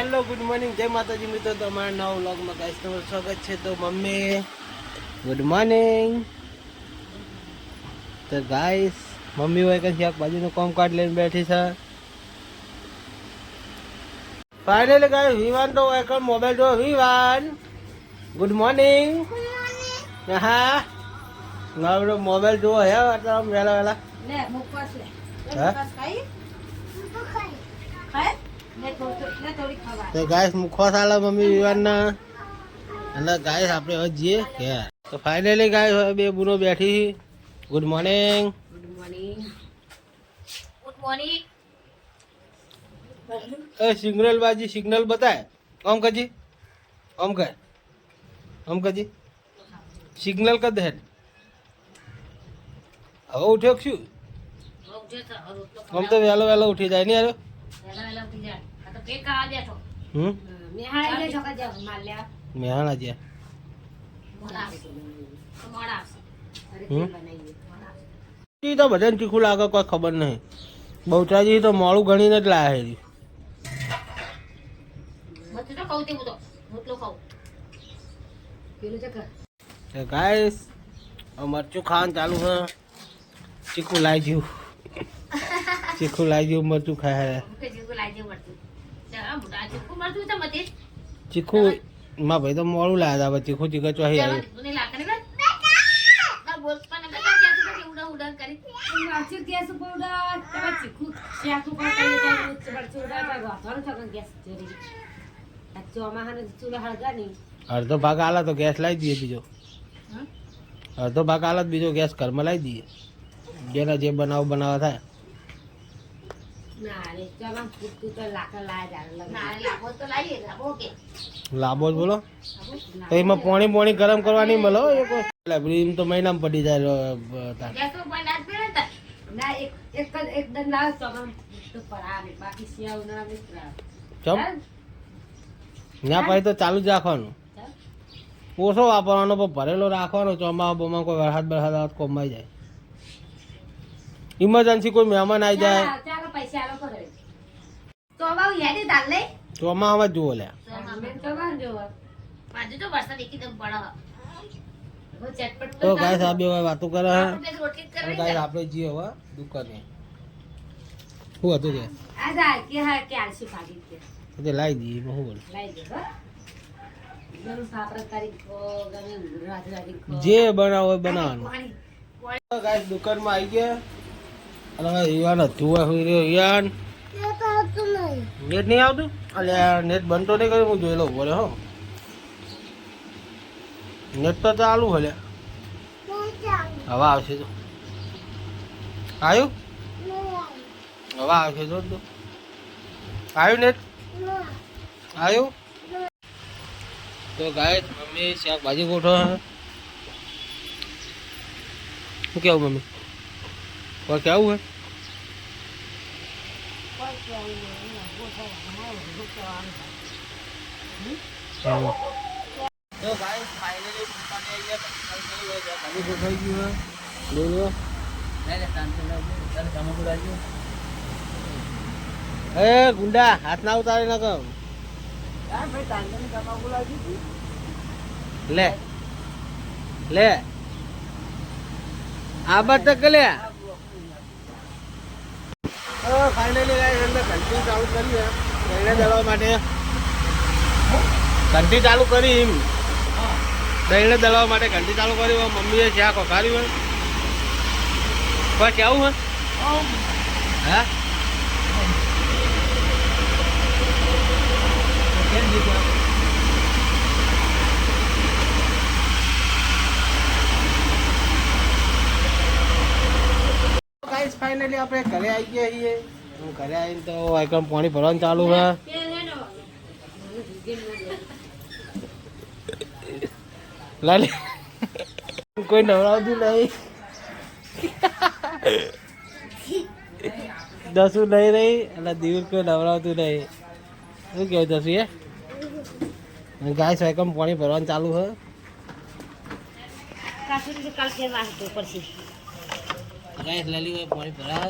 Hello good morning જય માતાજી મિત્રો, તમારા નવા વ્લોગમાં ગાઈસ તમારું સ્વાગત છે. તો મમ્મી ગુડ મોર્નિંગ. તો ગાઈસ મમ્મી હોય કે બાજુનું કામ કાઢ લઈને બેઠી છે. ફાઇનલી ગાઈસ વિવાન તો હોય કે મોબાઈલ જો વિવાન ગુડ મોર્નિંગ. હા મારો મોબાઈલ જો હે એટલે વેલા વેલા લે મુકવાસ લે મુકવાસ ખાઈ ખાય તો ગાઈસ મુખવા સાલા મમ્મી વિવાનના અને ગાઈસ આપણે હવે જઈએ ઘેર. તો ફાઇનલી ગાઈસ હવે બે બુનો બેઠી. Good morning good morning good morning. એ સિગ્નલ બાજી સિગ્નલ બતાય ઓમ કજી ઓમ કહે ઓમ કજી સિગ્નલ કદ હે. હવે ઉઠ્યો શું આમ તો વહેલો વહેલો ઉઠી જાય ને યાર. મેહાણા જ્યાં તો બધાને તીખું લાગે કોઈ ખબર નહીં. બહુચરાજી તો મોડું ગણીને જ લાયા છે. ગાઈસ મરચું ખાવાનું ચાલુ છે. ચીકુ લાઈ જ્યું ચીકુ લાઈ જ્યું મરચું ખાય. ચીકુ માં ભાઈ તો મોડું લાયા હતા. ચીકુ ચીકુ ચોહી આવ્યું. અડધો ભાગ આલા તો ગેસ લાવી દઈએ. બીજો અડધો ભાગ આલા બીજો ગેસ ઘરમાં લાવી દઈએ. જેના જે બનાવવા થાય. લાંબો જ બોલો તો એમાં પોણી ગરમ કરવાની મળો. એમ તો મહિનામાં પડી જાય. ના પછી તો ચાલુ જ રાખવાનું. ઓછો વાપરવાનો પણ ભરેલો રાખવાનો. ચોમાસા બોમાં કોઈ વરસાદ બરસાદ કોમાઈ જાય. ઇમરજન્સી કોઈ મહેમાન આવી જાય ચોમાસામાં જુઓ લે. તો ગાઈસ આ બે વાતો કરે. ગાઈસ આપણે જઈએ હવે દુકાને. શું હતું કે લાવી દઈએ. શું બોલ જે બનાવો હોય બનાવવાનું. ગાઈસ દુકાનમાં આવી ગયા અને હવે ઈવાન હતું હોય ઈવાન નેટ નહીં આવતું. અલ્યા નેટ બંધ તો નહીં કર્યું. હું જોઈ લઉં બોલે હો. નેટ તો ચાલુ હલે. હવે આવશે તો આવ્યું. હવે આવશે તો આવ્યું નેટ આવ્યું. તો ગાઈસ મમ્મી શાકભાજી ગોઠવો. શું કેવું મમ્મી કોઈ કેવું હે? તો ગાઈસ ફાઇનલી દુકાને આવી ગયા. ભાજી ગોઠવાઈ ગયું હે. લઈ લો. એ ગુંડા હાથ ના ઉતારી નાખો. લે લે આ બાત તક લે. ફાઇનલી ગાઈસ અંદર ઘંટી ચાલુ કરી દહીંને દળવા માટે. ઘંટી ચાલુ કરી એમ દહીંને દળવા માટે ઘંટી ચાલુ કરી. મમ્મીએ ચા કોકાર્યું હોય બસ આવું હોય. હા ગાઈસ ફાઇનલી આપણે ઘરે આવી ગયા છીએ. ઘરે આવીને તો આઈકમ પાણી ભરવાનું ચાલુ છે. લાલી કોઈ નવરાવતું નહીં. દસું નહીં રહી એટલે દિવસ કોઈ નવરાવતું નહીં. શું કેવું દસું એ ગાય સાયકમ પાણી ભરવાનું ચાલુ છે. ગાય લલી હોય પાણી ભરા.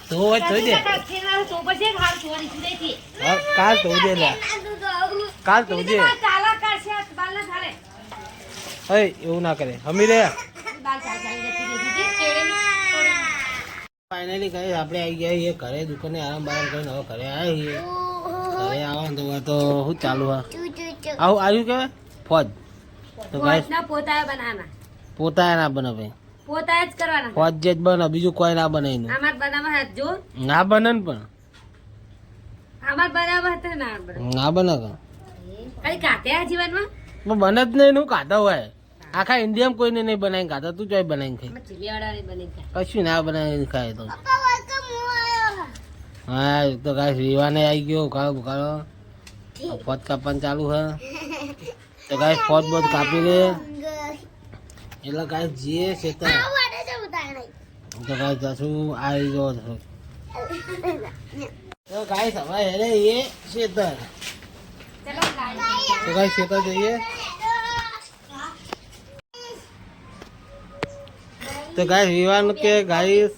તો હોય ધોઈ દે હા, કાલ ધોઈ દે લે કાલ ધોઈ દે હે એવું ના કરે હમી રે ફાઇનલી કઈ આપણે આવી ગયા છીએ ઘરે દુકાને આરામ બારામ કરીને હવે ઘરે આવ્યા છીએ ઘરે આવવાનું તો શું ચાલુ હા આવું આવ્યું કે ફોજ તો ગાઈસ પોતા ના બને ભાઈ પોતા જ કરવાના ફોજ જે જ બને બીજું કોઈ ના બને એનું અમાર બનાવવા જો ના બને ને પણ અમાર બનાવવા હતા ના બને ના બને કઈ કાતે આ જીવનમાં બને જ નહીં નું ખાધા હોય આખા ઇન્ડિયામાં કોઈને નહીં બનાવીને ખાતા તું ચોય બનાવીને ખાઈ ચીલિયાવાળાને બની ગયા કશું ના બનાવીને ખાય તો હા તો કાંઈ રીવાને આવી ગયો ઉકાળો બુકાળો ફોજ કાપવાનું ચાલુ હે તો કાંઈ ફોજ બોજ કાપી દે એટલે કાંઈ જીએ છે તો કાંઈ જશું આવી ગયો તો કાંઈ સવાય હેરે એ શેતર તો કાંઈ શેતર જઈએ તો ગાઈસ વિવાન કે ગાઈસ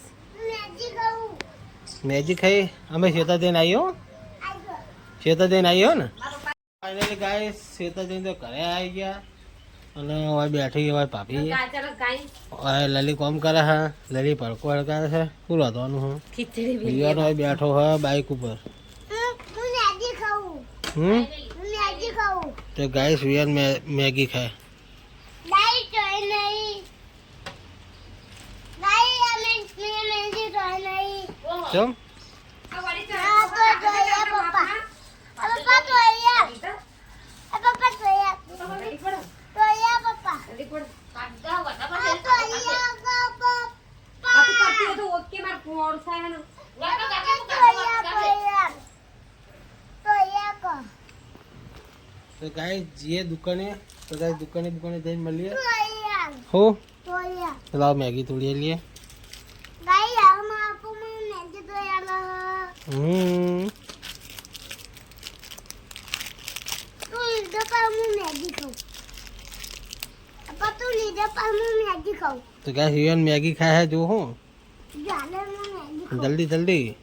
મેજી ખાઈ અમે શેતા જઈને આવ્યો શેતા જઈને આવ્યો ને ફાઇનલી ગાઈસ શેતા જઈને તો ઘરે આવી ગયા અને હવે બેઠી હવે ભાભી હવે લલી કોમ કરે હા લલી ભડકો હડકારે છે શું રાંધવાનું હું વિવાન હવે બેઠો હ બાઇક ઉપર તો ગાઈસ વિવાન મેગી ખાય ચમ તો ગાઈસ જીએ દુકાને તો ગાઈસ દુકાને જઈને મળીએ હો લાવ મેગી તોડી લઈએ तो क्या हियन मैगी खाया है जो हो जल्दी जल्दी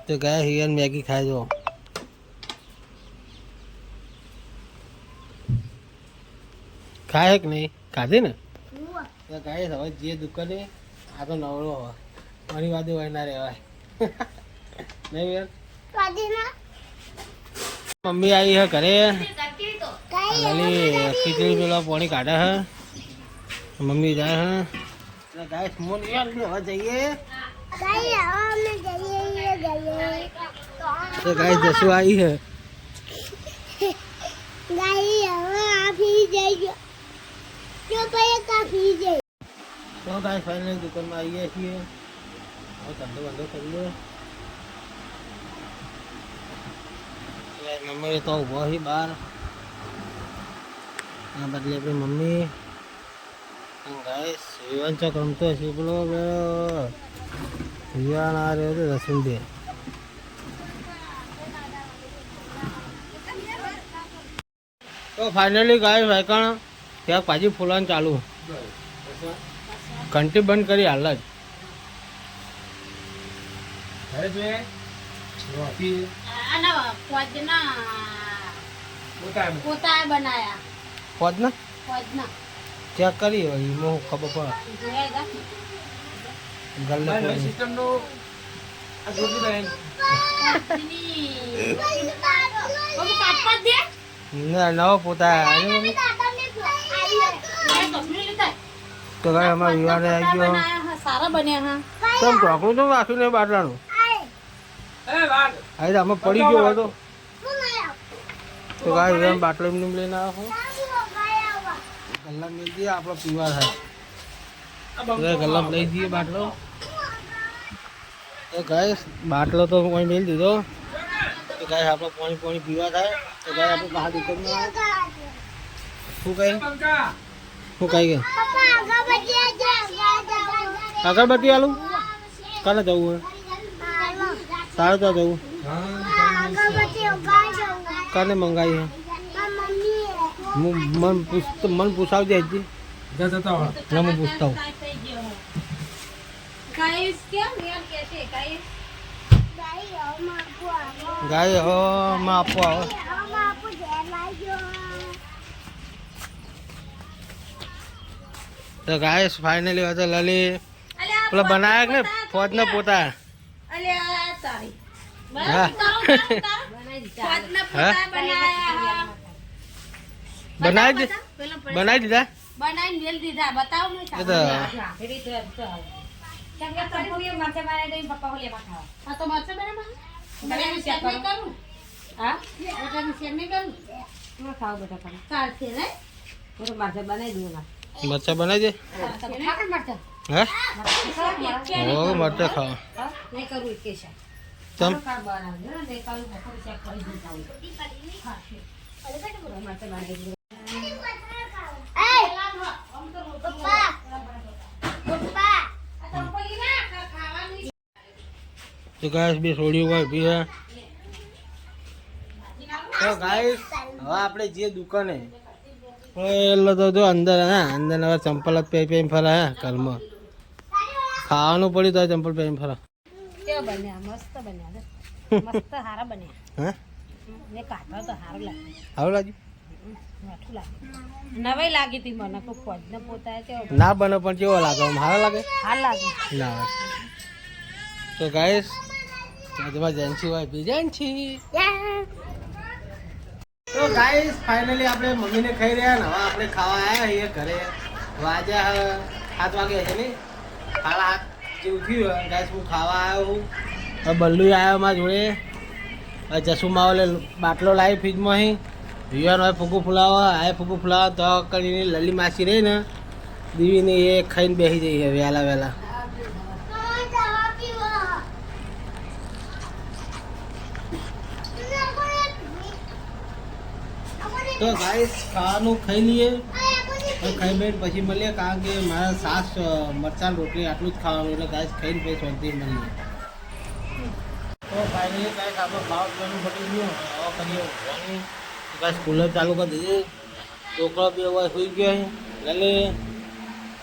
तो क्या हियन मैगी खाए जो खाए कि नहीं खाते ना तो गाय હવે જે દુકાને આ તો નવરો હોય મારી વાદે હોય ના રહેવાય નહીં યાર મમ્મી આવી હે ઘરે ખીચડી પેલા પાણી કાઢે હે મમ્મી જાય હે ગાઈસ મોન યાર હવે જઈએ તો ગાઈસ જસુ આવી હે તો ગાઈસ ફાઇનલી દુકાનમાં આવી ગયા છીએ હવે ધંધો બંધો કરી લો મમ્મી તો ઉભો હી બહાર આ બદલે આપણી મમ્મી ગાઈસ વિવાન ચોક રમતો હશે પેલો વિવાન આ રહ્યો તો રસુન દે તો ફાઇનલી ગાય વાયકણ ત્યાં પાછી ફૂલવાનું ચાલુ ઘંટી બંધ કરી હાલ જ ફોજ ને ચેક કરી એમાં ખબર પડે નવો પોતા તો ગાય અમારા વિવાહ આવી ગયો સારા બન્યા હા તમ ઢોકળું તો રાખ્યું નહીં બાટલાનું આજે આમાં પડી ગયો હતો તો ગાય વિવાહ બાટલો એમને લઈને આવો ગલ્લા લઈ દઈએ આપણો પીવા થાય ગલ્લા લઈ દઈએ બાટલો તો ગાય બાટલો તો કોઈ મેળ દીધો તો ગાય આપણો પાણી પીવા થાય તો ગાય આપણે બહાર દુકાનમાં શું કહે અગરબત્તી આલું કાલે જવું હે સારું તો જવું કાલે મંગાવી હે મન પૂછાવજે હજી હું પૂછતા હું ગાઈસ કેમ યાર કે છે ગાઈસ ગાય હો માં આપો આવો તો ગાઈસ ફાઇનલી વાત લલી પેલો બનાયા કે ને ફોજ ને પોતા અલ્યા તારી હા બનાવી બનાવી દીધા બનાવી મેલ દીધા બતાવો ને એ તો કેમ કે તરફી મરચા બનાવી દઈ પપ્પા હોલે ખાવા હા તો મરચા બનાવી શેર નહીં કરું હા બેટા શેર નહીં કરું હું ખાવ બેટા કરું ચાલશે ને હું તો મરચા બનાવી દઉં ના મરચા બનાવી દે ખાકર મરચા હા ઓ મરચા ખાઓ નહીં કરું કે છે તમ કાર બનાવજો ને દે કાલ બપોર ચેક કરી દીધા હા મરચા બનાવી દઉં તો ગાઈસ બે છોડી હોય બી હે તો ગાઈસ હવે આપણે જે દુકાને એટલે તો જો અંદર હા અંદર હવે ચંપલ જ પહેરી ફરે હે ઘરમાં ખાવાનું પડ્યું તો ચંપલ પહેરીને ફરે કેવા બન્યા મસ્ત બન્યા મસ્ત હારા બન્યા હા ને કાઢવા તો હારું લાગે સારું લાગ્યું મીઠું લાગે નવાઈ લાગી હતી મને કોઈ ફોજ ને પોતા કેવો ના બને પણ કેવો લાગે આમ સારો લાગે હાર લાગે ના તો ગાઈસ આજમાં જેન્સી હોય બી જેન્સી તો ગાઈસ ફાઇનલી આપણે મમ્મીને ખાઈ રહ્યા ને હવે આપણે ખાવા આવ્યા છીએ ઘરે વાગ્યા 7 વાગે છે ને 7:30 જેવું થયું ગાઈસ હું ખાવા આવ્યો હું હવે બલ્લુ આવ્યો મારા જોડે હવે જસુમા ઓલે બાટલો લાવી ફ્રીજમાં અહીં વિવાન હોય ફૂગું ફુલાવા આ ફૂગું ફુલાવા તો કરીને લલી માસી રહી ને દીવીને એ ખાઈને બેસી જઈએ વહેલા વહેલા તો ગાઈસ ખાવાનું ખાઈ લઈએ ખાઈ બેન પછી મળીએ કારણ કે મારા સાસ મરચાં રોટલી આટલું જ ખાવાનું એટલે ગાઈસ ખાઈને પછી શાંતિ મળીએ તો ફાઇનલી કાંઈક આપણે ભાવ પીવાનું પડી ગયું હવે કરીએ ગાઈસ કુલર ચાલુ કરી દીધી છોકરો બે હોય સુઈ ગયો લલી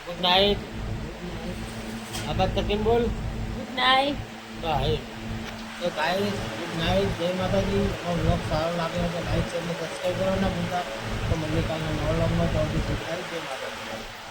ગુડ નાઇટ આબાદ તકીન બોલ ગુડ નાઇટ બાય તો ગાઈસ ગુડ નાઇટ જય માતાજી બ્લોગ સારો લાગે તો લાઈક ચેનલ સબસ્ક્રાઈબ કરવાના ભૂલતા તો મમ્મી કાલના નવા બ્લોગમાં જલ્દી જય માતાજી